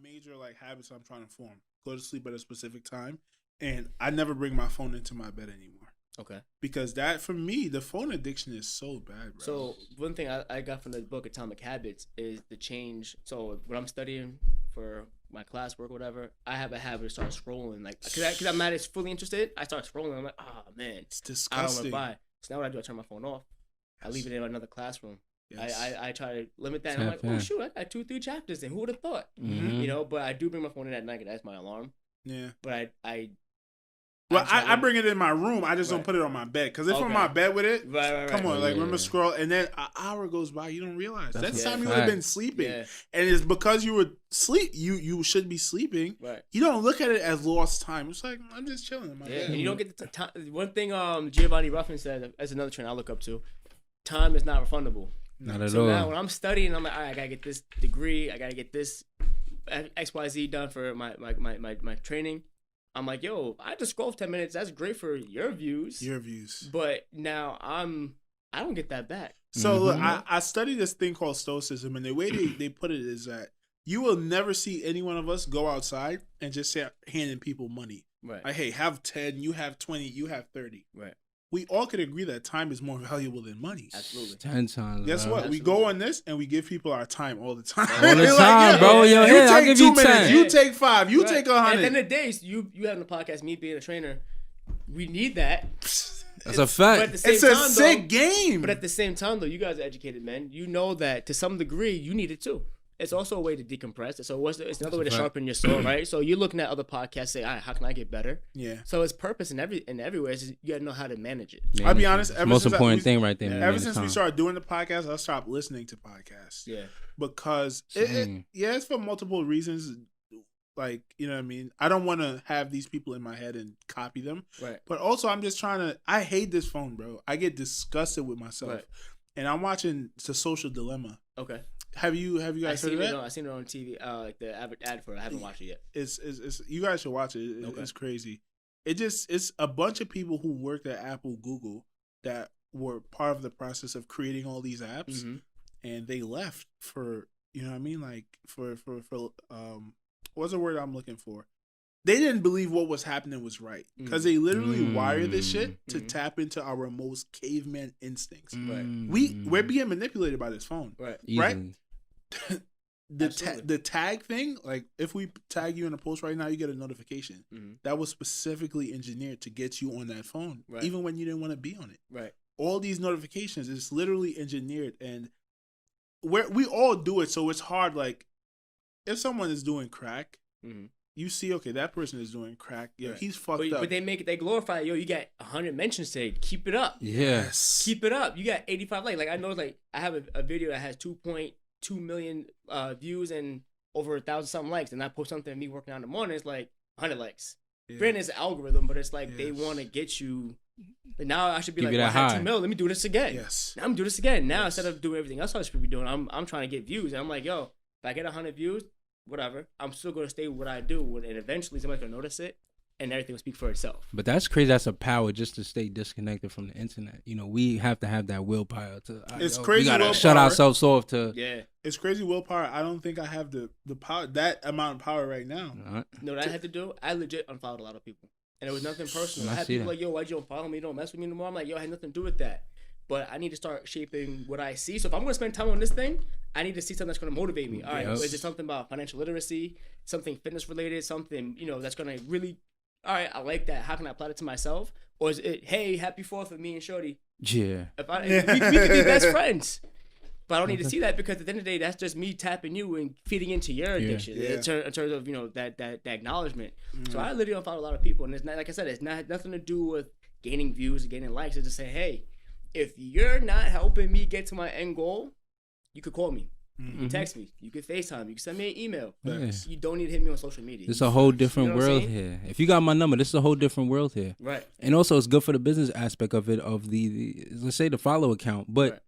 major like habits I'm trying to form. Go to sleep at a specific time, and I never bring my phone into my bed anymore. Okay. Because that, for me, the phone addiction is so bad, bro. So one thing I got from the book Atomic Habits is the change. So when I'm studying for my classwork or whatever, I have a habit of start scrolling. Like, because I'm not as fully interested, I start scrolling. I'm like, oh, man. It's disgusting. I don't want to buy. So now what I do, I turn my phone off. I leave it in another classroom. Yes. I try to limit that. And I'm like, oh, shoot, I got 2-3 chapters in. Who would have thought? Mm-hmm. You know, but I do bring my phone in at night. That's my alarm. Yeah. But I bring it in my room. I just don't put it on my bed. Because if I'm in my bed with it, come on, like, remember scroll. And then an hour goes by, you don't realize. That's the time you would have been sleeping. Yeah. And it's because you were you should be sleeping. Right. You don't look at it as lost time. It's like, I'm just chilling in my bed. And you don't get the time. One thing Giovanni Ruffin said, as another trainer I look up to, time is not refundable. Not at all. So now when I'm studying, I'm like, all right, I got to get this degree. I got to get this XYZ done for my training. I'm like, yo, I just scroll for 10 minutes. That's great for your views. But now I don't get that back. So look, I studied this thing called stoicism, and the way they put it is that you will never see any one of us go outside and just start handing people money. Right. Like, hey, have 10, you have 20, you have 30. Right. We all could agree that time is more valuable than money. Absolutely. 10 times. Guess what? Absolutely. We go on this and we give people our time all the time. All the time, bro. Yo, you I'll take give 2 you minutes. 10. You take 5. You take 100. At the end of the day, you having a podcast, me being a trainer, we need that. That's a fact. It's a sick game. But at the same time, though, you guys are educated men. You know that to some degree, you need it too. It's also a way to decompress. So it's another way to sharpen your soul, right? So you're looking at other podcasts, say, all right, how can I get better? Yeah. So it's purpose in everywhere. It's just, you gotta know how to manage it. I'll be honest. Most important thing right there. Ever since we started doing the podcast, I stopped listening to podcasts. Yeah. Because it's for multiple reasons. Like, you know what I mean? I don't want to have these people in my head and copy them. Right. But also, I'm just trying to. I hate this phone, bro. I get disgusted with myself. Right. And I'm watching The Social Dilemma. Okay. Have you guys heard of it? No, I seen it on TV. Like the ad for it. I haven't watched it yet. It's you guys should watch it. It's crazy. It's a bunch of people who worked at Apple, Google that were part of the process of creating all these apps, and they left for, you know what I mean, like for what's the word I'm looking for? They didn't believe what was happening was right because they literally wired this shit to tap into our most caveman instincts. Right. We're being manipulated by this phone. Right. Right. The tag thing, like if we tag you in a post right now, you get a notification. That was specifically engineered to get you on that phone, even when you didn't want to be on it. Right. All these notifications is literally engineered, and we all do it. So it's hard. Like if someone is doing crack, you see, okay, that person is doing crack. Yeah, he's fucked up. But they glorify it. Yo, you got 100 mentions today. Keep it up. Yes. Keep it up. You got 85 likes. Like I know, like I have a video that has 2.2 million views and over 1,000 something likes, and I post something of me working out in the morning. It's like 100 likes. Yeah. Granted, it's an algorithm, but it's like they want to get you. But now I should be like, well, I had 2 mil. Let me do this again. Yes. Now I'm doing this again. Now instead of doing everything else I should be doing, I'm trying to get views. And I'm like, yo, if I get 100 views, whatever, I'm still going to stay with what I do, and eventually somebody's going to notice it, and everything will speak for itself. But that's crazy. That's a power just to stay disconnected from the internet. You know, we have to have that willpower to. It's crazy. We gotta shut ourselves off to. Yeah. It's crazy willpower. I don't think I have the power, that amount of power right now. You know what I had to do? I legit unfollowed a lot of people, and it was nothing personal. I had people like, yo, why'd you unfollow me? You don't mess with me anymore. I'm like, yo, I had nothing to do with that. But I need to start shaping what I see. So if I'm going to spend time on this thing, I need to see something that's going to motivate me. All right, is it something about financial literacy, something fitness related, something, you know, that's going to really, all right, I like that. How can I apply it to myself? Or is it, hey, happy 4th with me and Shorty? Yeah. We could be best friends. But I don't need to see that because at the end of the day, that's just me tapping you and feeding into your addiction in terms of, you know, that acknowledgement. So I literally don't follow a lot of people. And it's not, like I said, it's not nothing to do with gaining views or gaining likes. It's just say, hey, if you're not helping me get to my end goal, you could call me. You can text me. You can FaceTime. You can send me an email. You don't need to hit me on social media. It's a whole different world here. If you got my number, this is a whole different world here. Right. And also, it's good for the business aspect of it, of the let's say the follow account. But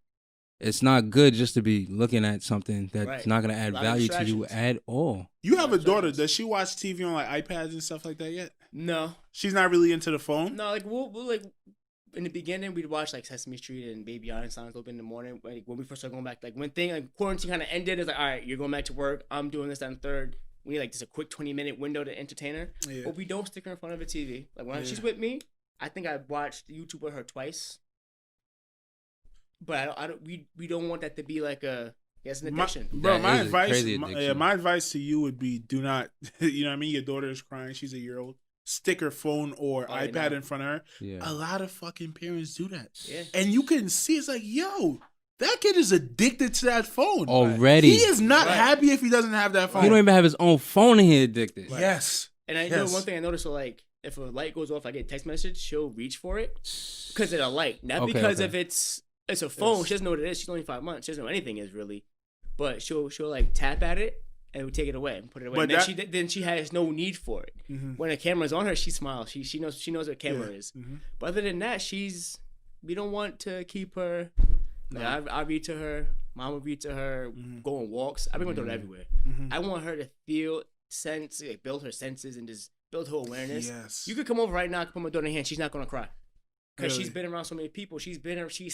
it's not good just to be looking at something that's not going to add value to you at all. You have a daughter. Does she watch TV on like iPads and stuff like that yet? No. She's not really into the phone? No, like we'll like in the beginning we'd watch like Sesame Street and Baby Einstein a little bit in the morning. Like when we first started going back, like when quarantine kind of ended, it's like, all right, you're going back to work. I'm doing this and third. We need like just a quick 20-minute window to entertain her. Yeah. But we don't stick her in front of a TV. Like when she's with me, I think I watched YouTube with her twice. But we don't want that to be like an addiction. My advice to you would be do not, you know what I mean? Your daughter is crying. She's a year old. Stick her phone or iPad in front of her. Yeah. A lot of fucking parents do that. Yeah. And you can see it's like, yo, that kid is addicted to that phone. Already. He is not happy if he doesn't have that phone. He don't even have his own phone and he's addicted. Right. Yes. And I know one thing I noticed, so like, if a light goes off, I get a text message, she'll reach for it because of the light. Not because if it's a phone. She doesn't know what it is. She's only 5 months. She doesn't know anything is really. But she'll like tap at it and we'll take it away and put it away. But then she has no need for it. Mm-hmm. When a camera's on her, she smiles. She knows what camera is. Mm-hmm. But other than that, we don't want to keep her. No. Like I read to her. Mom will read to her. Go on walks. I bring my daughter everywhere. Mm-hmm. I want her to feel, sense, like, build her senses and just build her awareness. Yes. You could come over right now, put my daughter in her hand. She's not gonna cry. Because she's been around so many people. She's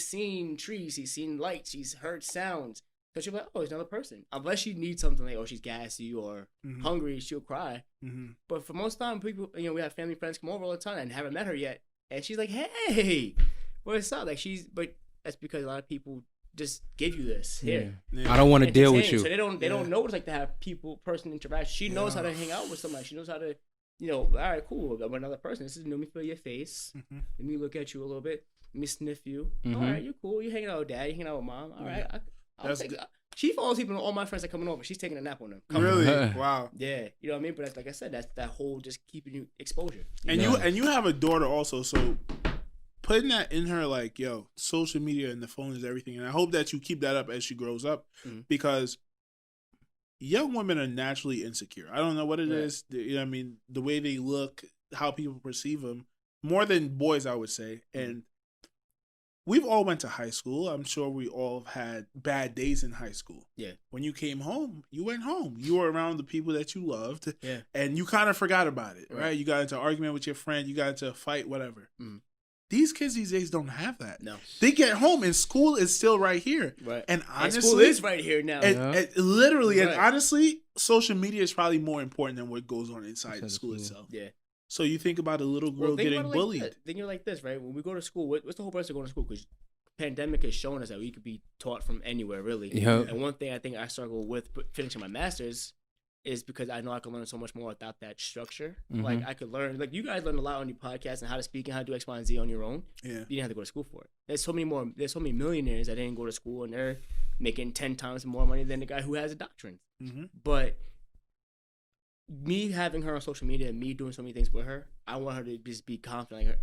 seen trees. She's seen lights. She's heard sounds. So she'll be like, oh, it's another person. Unless she needs something like, oh, she's gassy or hungry, she'll cry. Mm-hmm. But for most time, people, we have family friends come over all the time and haven't met her yet. And she's like, hey, what's up? Like but that's because a lot of people just give you this. Here. Yeah. I don't want to deal with you. So they don't know what it's like to have person interaction. She knows how to hang out with somebody. She knows how to, all right, cool. I'm another person. This is let me feel your face. Mm-hmm. Let me look at you a little bit. Let me sniff you. Mm-hmm. All right, you're cool. You hanging out with dad. You hanging out with mom. All right. She falls asleep on all my friends that coming over. She's taking a nap on them. Really? Wow. Yeah. You know what I mean? But that's, like I said, that's that whole just keeping you exposure. And you have a daughter also, so putting that in her like, yo, social media and the phone is everything. And I hope that you keep that up as she grows up because young women are naturally insecure. I don't know what it is. You know what I mean? The way they look, how people perceive them, more than boys, I would say. And we've all went to high school. I'm sure we all had bad days in high school. Yeah. When you came home, you went home. You were around the people that you loved. Yeah. And you kind of forgot about it, right? You got into an argument with your friend. You got into a fight, whatever. Mm. These kids these days don't have that. No. They get home and school is still right here. Right. And honestly, school is right here now. And literally, and honestly, social media is probably more important than what goes on inside the school itself. Yeah. So you think about a little girl getting bullied. Think you're like this, right? When we go to school, what's the whole purpose of going to school? Because pandemic has shown us that we could be taught from anywhere, really. Yep. And one thing I think I struggle with finishing my master's is because I know I can learn so much more without that structure. Mm-hmm. Like I could learn, like you guys learn a lot on your podcast and how to speak and how to do X, Y, and Z on your own. Yeah. You didn't have to go to school for it. There's so many millionaires that didn't go to school and they're making 10 times more money than the guy who has a doctorate. Mm-hmm. But me having her on social media and me doing so many things with her, I want her to just be confident,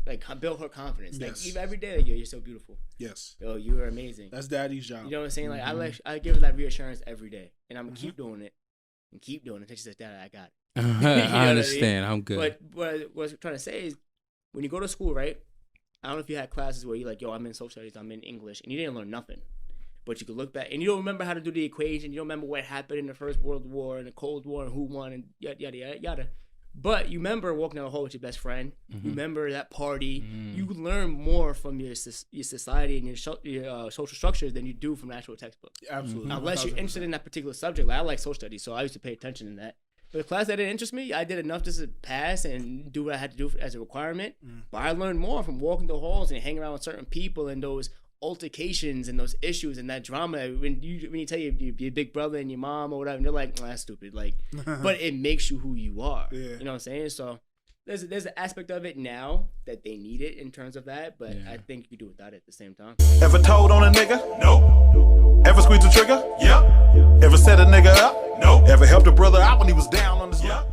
like build her confidence. Yes. Like even every day, like, yo, you're so beautiful. Yes. Yo, you are amazing. That's daddy's job. You know what I'm saying? Like I give her that reassurance every day, and I'm gonna keep doing it and keep doing it until she says, "Dad, I got it." I understand. I mean? I'm good. But what I'm trying to say is, when you go to school, right? I don't know if you had classes where you're like, yo, I'm in social studies, I'm in English, and you didn't learn nothing. But you could look back, and you don't remember how to do the equation. You don't remember what happened in the First World War and the Cold War and who won and yada, yada, yada, yada. But you remember walking down the hall with your best friend. Mm-hmm. You remember that party. Mm. You learn more from your society and your social structures than you do from the actual textbook. Absolutely. Unless you're interested in that particular subject. Like I like social studies, so I used to pay attention in that. But the class that didn't interest me, I did enough just to pass and do what I had to do as a requirement. Mm. But I learned more from walking the halls and hanging around with certain people and those altercations and those issues and that drama when you tell your big brother and your mom or whatever and they're like, oh, that's stupid, like but it makes you who you are. You know what I'm saying? So there's an aspect of it now that they need it in terms of that, but I think you do without it at the same time. Ever told on a nigga? No. Ever squeezed the trigger? Yep. Ever set a nigga up? No. Ever helped a brother out when he was down on his luck?